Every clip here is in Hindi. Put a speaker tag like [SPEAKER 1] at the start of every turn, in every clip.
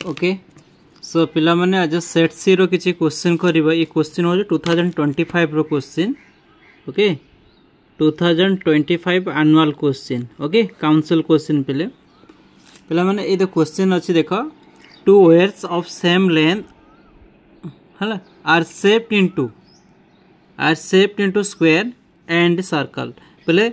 [SPEAKER 1] ओके सो पिला माने आज सेट सी रो किछि क्वेश्चन करबा। ये क्वेश्चन हो 2025 रो question. Okay 2025 annual question. Okay council question पिला माने ए क्वेश्चन अछि देखो two wires of same length हला are shaped into square and circle. पहले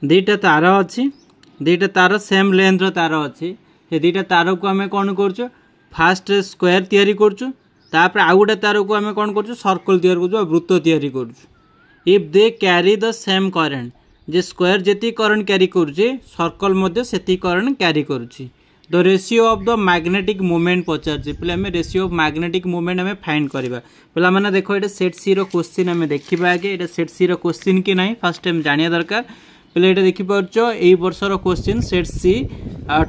[SPEAKER 1] दीटा तार अच्छी दीटा तार सेम लेंथ रो तार अच्छी से दीटा तार को आम कौन कर फास्ट स्क्वायर तैयारी करछु तापर आउ गोटे तार को आम कौन कर सर्कल तैयारी कर वृत्त तैयारी करछु। If they carry the same current जे स्क्वायर जेती करंट कैरी करुचे सर्कल मध्य सेती करंट कैरी करुची। The ratio of the magnetic movement पचार पे आम रेशियो ऑफ मैग्नेटिक मूवमेंट आम फाइंड करवा। पे मैंने देखो ये सेट सी रो क्वेश्चन आम देखा आगे ये सेट सी रो क्वेश्चन कि ना फास्ट टाइम जानिया दरकार। पे ये देखिपार यही वर्षर क्वेश्चन सेट सी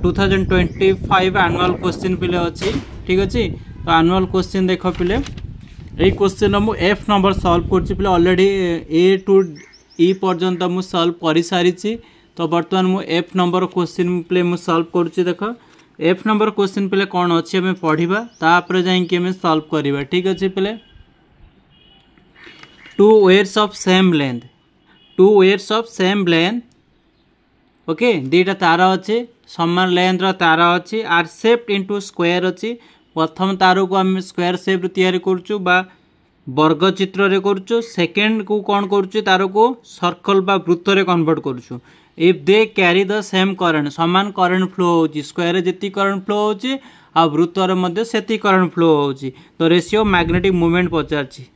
[SPEAKER 1] 2025 एनुअल क्वेश्चन पे अच्छी। ठीक अच्छे तो एनुअल क्वेश्चन देख पे यही क्वेश्चन मुझे एफ नंबर सॉल्व कर ऑलरेडी ए टू ई पर्यंत मुझे सॉल्व कर सारी। तो बर्तमान मुझे एफ नंबर क्वेश्चन पे मुझे सॉल्व कर देख एफ नंबर क्वेश्चन पे कौन अच्छे आम पढ़ा तापर जाइए सॉल्व करवा। ठीक अच्छे पे two wires of same length okay दीटा तार अच्छे समान लेंथ रो तार अच्छी आर शेप्ड इनटू स्क्वायर अच्छी। प्रथम तार को आम स्क्वायर शेप तैयारी करछु बा वर्ग चित्र रे करछु। सेकेंड को कौन करछु तार को सर्कल बा वृत्त रे कन्वर्ट करछु। If they carry the same current समान करंट फ्लो होची स्क्वायर जेती करंट फ्लो होची आ वृत्त रे मध्ये सेती करंट फ्लो होची। तो रेशियो मैग्नेटिक मूवमेंट पचारछि।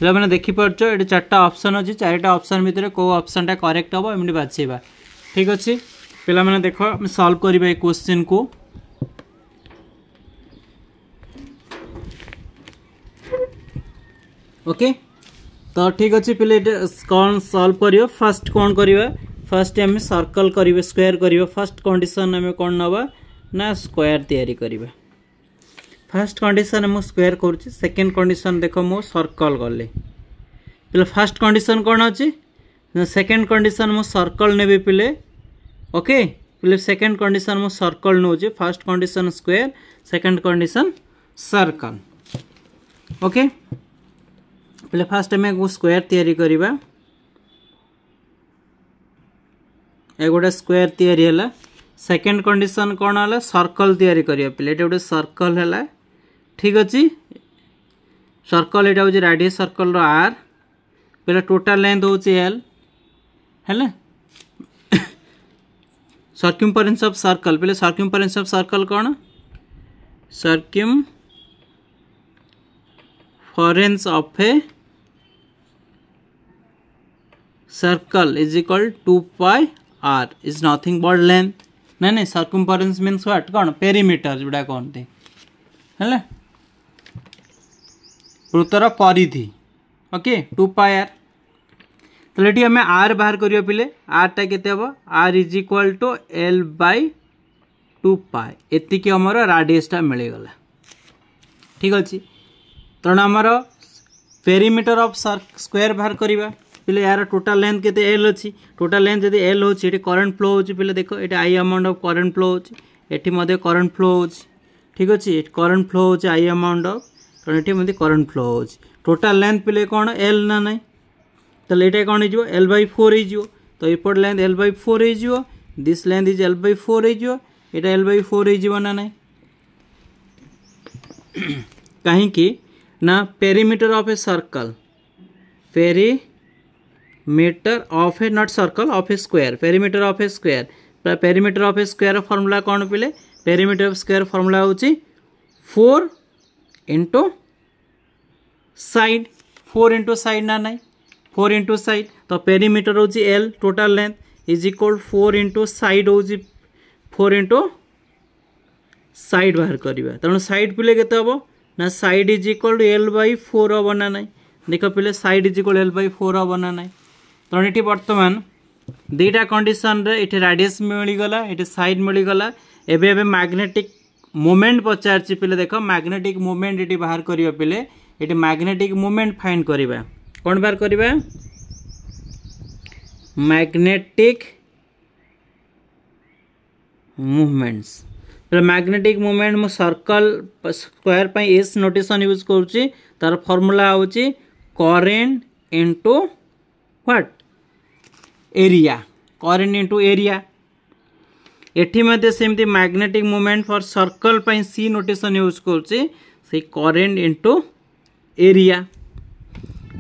[SPEAKER 1] मैंने देखिपार ये चार्टा ऑप्शन अच्छी चारिटा ऑप्शन भितर को ऑप्शन टा करेक्ट हम एमती बाछेबा। ठीक अच्छे पे मैंने देख सॉल्व करवा क्वेश्चन को। ओके तो ठीक अच्छे पे कौन सॉल्व कर फर्स्ट कौन करवा फर्स्ट आम सर्कल कर स्क्वायर कर फर्स्ट कंडीशन आम कौन नवा ना स्क्वायर तैयारी करवा। फर्स्ट कंडीशन मु स्क्वायर करुच्ची सेकेंड कंडीशन देख मु सर्कल गले पे फर्स्ट कंडीशन कौन अच्छी सेकेंड कंडीशन मु सर्कल नेबी पिले। ओके पे सेकेंड कंडीशन मु circle now first condition square second condition circle. Okay पे फर्स्ट आम स्क्वायर तैयारी करवा ए गोटे स्क्वायर तैयारी है। सेकेंड कंडीशन कौन है सर्कल तैयारी करिया पे गोटे सर्कल है। ठीक अच्छे सर्कल यहाँ हूँ रेडियस सर्कल रो आर पे टोटाल लेंथ हूँ एल है सर्क्यूम्फरेंस ऑफ सर्कल पे सर्क्यूम्फरेंस ऑफ सर्कल कौन circumference of a circle is equal to pi R is nothing but length नहीं सर्क्यूम्फरेंस मीन्स व्हाट कौन पेरीमीटर जोड़ा कहते है वृत्तर परिधि। ओके 2 पाई आर तो ये आम आर बाहर करिया पिले आर टा केते हबो R is equal to L by 2 pi एतिकी हमर रेडियस टा मिल गला। ठीक अच्छे तेणु आमर पेरीमीटर ऑफ स्क्वायर बाहर करवा पे यार टोटाल लेंथ केते एल अच्छी टोटाल लेंथ जब एल हो करंट फ्लो हो पे देख ये आई अमाउंट ऑफ करंट फ्लो हो करंट फ्लो हो। ठीक अच्छे करंट फ्लो हो आई अमाउंट ऑफ तेणु ये करंट फ्लो हो टोटाल लेंथ पे कौन एल ना ना तो ये कौन हो एल बाय 4 हो तो एपट लेंथ एल बाय 4 हो this length is L by 4 हो एल बाय 4 हो ना ना कहीं ना perimeter of a circle perimeter of A not circle of a square perimeter of a square formula कौन पे पेरीमीटर ऑफ स्क्वायर फॉर्मूला होची 4 इंटू साइड 4 इंटू साइड ना नहीं 4 इंटू साइड तो पेरीमीटर होची L total length is equal 4 into side होची 4 इंटू साइड बाहर करवा तेणु साइड पिले केते हबो ना side is equal to L by 4 हबो ना नहीं देख पिले side is equal L by 4 हबो ना नहीं तेणु ये बर्तमान दुईटा कंडीशन रे इटे रेडियस मिलगला इटे साइड मिलगला एबे मैग्नेटिक मोमेंट पचार पिले देख मैग्नेटिक मोमेंट ये बाहर करियो पिले ये मैग्नेटिक मोमेंट फाइंड करिबा कौन बाहर करिबा मैग्नेटिक मूवमेंट्स मैग्नेटिक मूवमेंट मु सर्कल स्क्वायर पर एस नोटेशन यूज करुच्ची तार फॉर्मूला होची current into what area current into area एठी मध्य सेमती मैग्नेटिक मूवमेंट फॉर सर्कल पर सी नोटेशन यूज करुच्ची से करेंट इनटू एरिया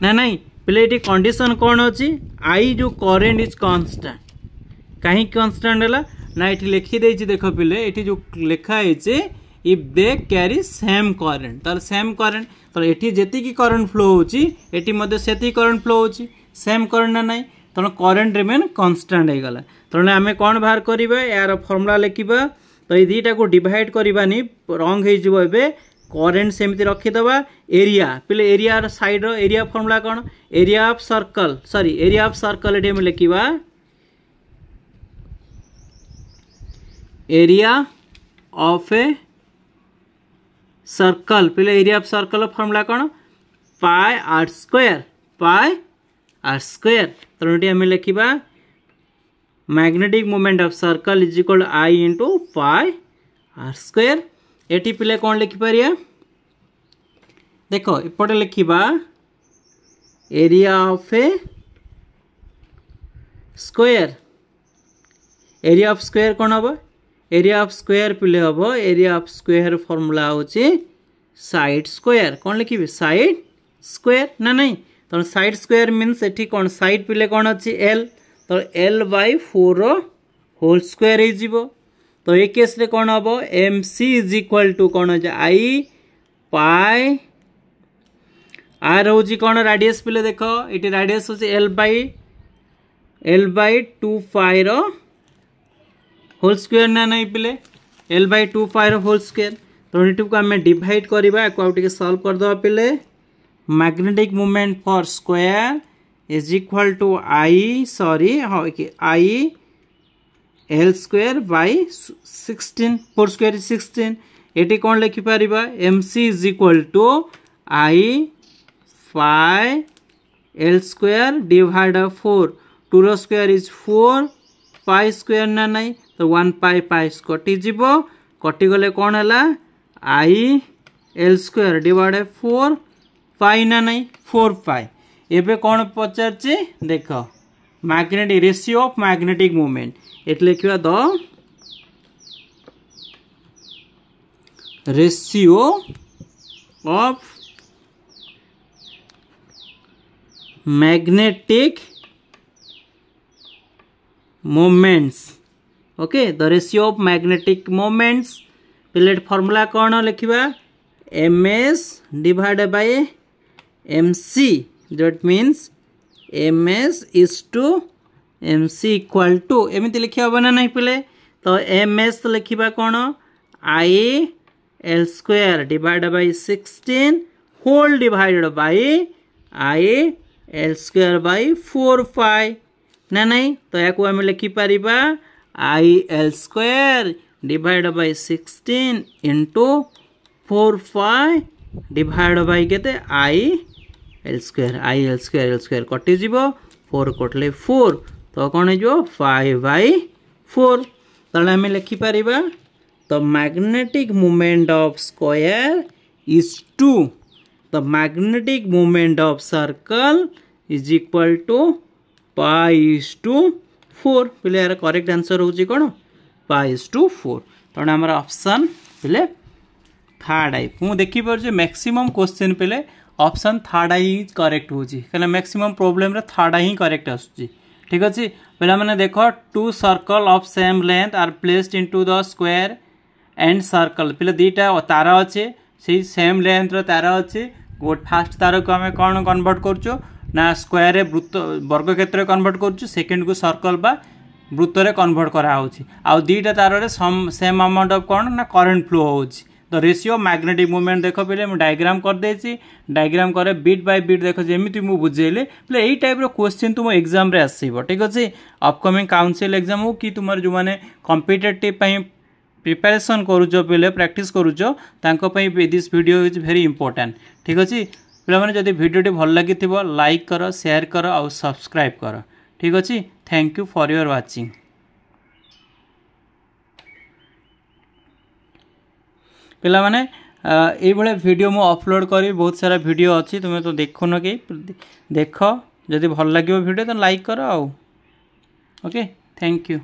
[SPEAKER 1] ना नहीं पहले ये कंडीशन कौन अच्छी आई जो करेंट इज कांस्टेंट कहीं कांस्टेंट है ना ये लिखिदे देख पिले ये जो लिखाई if they carry same current तार सेम करेंट तो ये जी करेंट फ्लो होची एटी मध्य से करेंट फ्लो होची सेम करेंट ना नहीं तो करेंट रिमेन कांस्टेंट हो गला तो आम कौन बाहर करवा यार फॉर्मूला लिखा तो ये दुईटा को डिवाइड करवानी रंग हो करेंट सेमती रखीदबा एरिया पिले एरिया साइड रो एरिया फॉर्मूला कौन area of circle sorry area of circle ये लिखा एरिया ऑफ ए सर्कल पिले एरिया ऑफ सर्कल फॉर्मूला कौन पाई आर स्क्वायर तो ये आम लिखा magnetic moment of circle is equal I into pi R square एटी पिले कौन लिखिपर देख इपटे लिखा area of a square area of square कौन हम एरिया ऑफ स्क्वायर पिले हम एरिया ऑफ स्क्वायर फॉर्मूला होची साइड स्क्वायर कौन लिखी साइड स्क्वायर ना नहीं तो साइड स्क्वायर मीन्स एठी कौन साइड पिले कौन अच्छी एल तो एल बाय 4 होल स्क्वायर हो तो ये केस रे कौन हम M C is equal to कौन हो आई पाई आर हूँ कौन राडियस पिले देख ये राडियस हूँ L by 2 pi whole square ना नहीं पिले L by 2 pi whole square तो ये को आम डिवाइड करवा सॉल्व करदे पिले magnetic moment for square is equal to I sorry I L square by 16 4 square is 16 ये कौन लिखिपर M C is equal to I pi L square divide 4 2 रो स्क्वायर इज 4 पाई स्क्वायर ना नहीं तो 1 पाई पाई कटिज कटिगले कौन है I L square divide 4 pi ना नहीं 4 पाई एबे कौन पचार देख magnetic ratio of magnetic movement ये लिखा the ratio of magnetic moments okay the ratio of magnetic moments पहले फॉर्मूला कौन लिखा M S divide by M C that means M S is to M C equal to एमती लिखा हम ना नहीं पिले तो एम एस लिखा कौन I L square divide by 16 whole divided by I L square by 4 pi ना नहीं तो या आम लिखिपर I L square divide by 16 into 4 pi divide by के आई एल स्क्वायर कटिज 4 कटले 4 तो कौन हो 5 बाय 4 तो आम लिखिपर the magnetic moment of square is 2 the magnetic moment of circle is equal to pi is to 4 पे यार करेक्ट आंसर होची कौन पाई इज टू 4 तो आम ऑप्शन पे थर्ड आई मुझे देखिपुर मैक्सिमम क्वेश्चन पे ऑप्शन थर्ड आई करेक्ट होची कहीं मैक्सिमम प्रॉब्लम रे थर्ड आई करेक्ट आसुची ठीक अच्छे पे मैंने देख 2 circle of same length are placed into the square and circle पे दुईटा तार अच्छे से सेम लेंथ रो तार अच्छे फास्ट तार को आम कौन कन्वर्ट करूँ ना स्क्वायर वृत्त वर्ग क्षेत्र कन्वर्ट करूँ सेकेंड को सर्कल बा वृत्त रे कन्वर्ट कराऊँच आउ दुईटा तार रे सेम अमाउंट ऑफ कौन ना करेंट फ्लो होची तो रेशियो मैग्नेटिक मूवमेंट देख पे मुझे डायग्राम कर देछि डायग्राम करे बीट बाय बीट देख जमी मुझे बुझेली पे यही टाइप क्वेश्चन तुम एग्जाम आसो ठीक अच्छे अपकमिंग काउंसिल एग्जाम हो कि तुम जो मैंने कॉम्पिटिटिव प्रिपरेशन करूच पिले प्रैक्टिस करूच तांको पई this video is very important ठीक अच्छे पे मैंने जब वीडियो भल लगी लाइक कर शेयर कर और सब्सक्राइब कर ठीक अच्छे thank you for your watching पिला माने ये वीडियो मु अपलोड करी बहुत सारा वीडियो अच्छी तुम्हें तो देखुन कि देख जदि भल लगे वीडियो तो लाइक कर ओके थैंक यू।